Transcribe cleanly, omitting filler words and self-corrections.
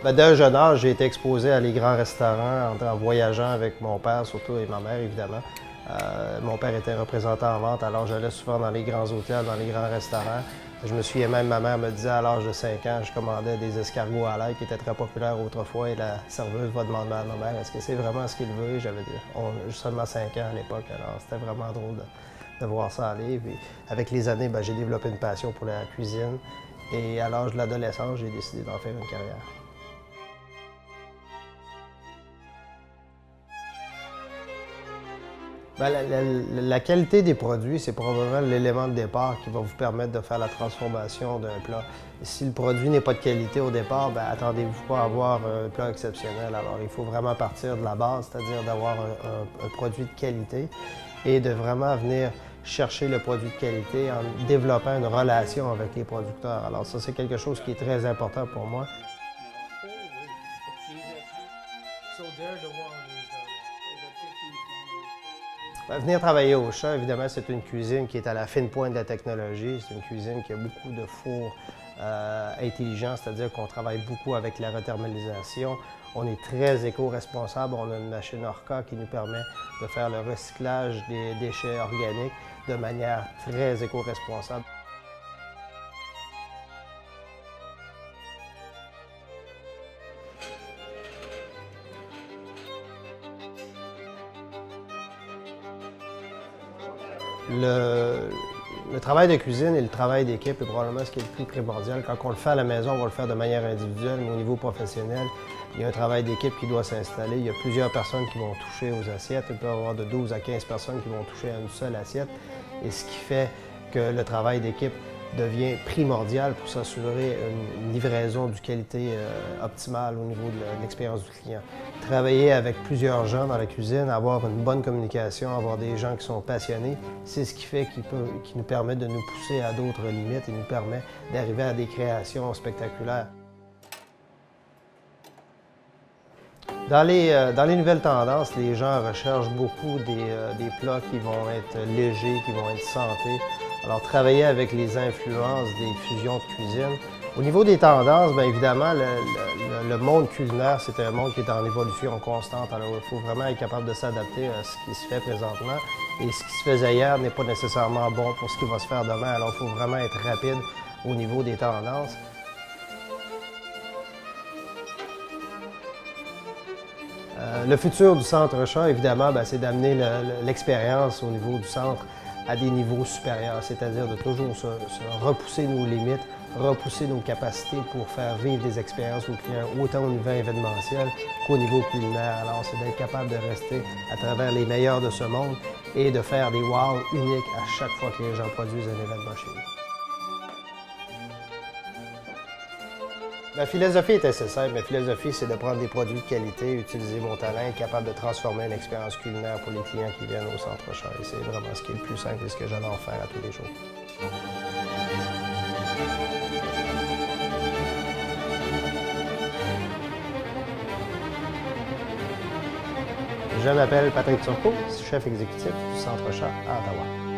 Ben, dès un jeune âge, j'ai été exposé à les grands restaurants en voyageant avec mon père, surtout, et ma mère, évidemment. Mon père était représentant en vente, alors j'allais souvent dans les grands hôtels, dans les grands restaurants. Je me souviens même, ma mère me disait à l'âge de 5 ans, je commandais des escargots à l'ail qui étaient très populaires autrefois et la serveuse va demander à ma mère, est-ce que c'est vraiment ce qu'il veut? J'avais seulement 5 ans à l'époque, alors c'était vraiment drôle de voir ça aller. Puis, avec les années, ben, j'ai développé une passion pour la cuisine et à l'âge de l'adolescence, j'ai décidé d'en faire une carrière. Ben, la qualité des produits, c'est probablement l'élément de départ qui va vous permettre de faire la transformation d'un plat. Si le produit n'est pas de qualité au départ, ben, attendez-vous pas à avoir un plat exceptionnel. Alors, il faut vraiment partir de la base, c'est-à-dire d'avoir un produit de qualité et de vraiment venir chercher le produit de qualité en développant une relation avec les producteurs. Alors, ça, c'est quelque chose qui est très important pour moi. Venir travailler au chat, évidemment, c'est une cuisine qui est à la fine pointe de la technologie. C'est une cuisine qui a beaucoup de fours intelligents, c'est-à-dire qu'on travaille beaucoup avec la rethermalisation. On est très éco-responsable. On a une machine Orca qui nous permet de faire le recyclage des déchets organiques de manière très éco-responsable. Le travail de cuisine et le travail d'équipe est probablement ce qui est le plus primordial. Quand on le fait à la maison, on va le faire de manière individuelle, mais au niveau professionnel, il y a un travail d'équipe qui doit s'installer. Il y a plusieurs personnes qui vont toucher aux assiettes. Il peut y avoir de 12 à 15 personnes qui vont toucher à une seule assiette. Et ce qui fait que le travail d'équipe devient primordial pour s'assurer une livraison de qualité optimale au niveau de l'expérience du client. Travailler avec plusieurs gens dans la cuisine, avoir une bonne communication, avoir des gens qui sont passionnés, c'est ce qui fait qui nous permet de nous pousser à d'autres limites et nous permet d'arriver à des créations spectaculaires. Dans les nouvelles tendances, les gens recherchent beaucoup des plats qui vont être légers, qui vont être santé. Alors, travailler avec les influences des fusions de cuisine. Au niveau des tendances, bien évidemment, le monde culinaire, c'est un monde qui est en évolution constante. Alors, il faut vraiment être capable de s'adapter à ce qui se fait présentement. Et ce qui se faisait hier n'est pas nécessairement bon pour ce qui va se faire demain. Alors, il faut vraiment être rapide au niveau des tendances. Le futur du Centre Chat, évidemment, c'est d'amener l'expérience au niveau du centre à des niveaux supérieurs, c'est-à-dire de toujours se repousser nos limites, repousser nos capacités pour faire vivre des expériences aux clients, autant au niveau événementiel qu'au niveau culinaire. Alors, c'est d'être capable de rester à travers les meilleurs de ce monde et de faire des wow uniques à chaque fois que les gens produisent un événement chez nous. Ma philosophie est assez simple. Ma philosophie, c'est de prendre des produits de qualité, utiliser mon talent, être capable de transformer une expérience culinaire pour les clients qui viennent au Centre Chat. Et c'est vraiment ce qui est le plus simple et ce que j'adore faire à tous les jours. Je m'appelle Patrick Turcot, chef exécutif du Centre Chat à Ottawa.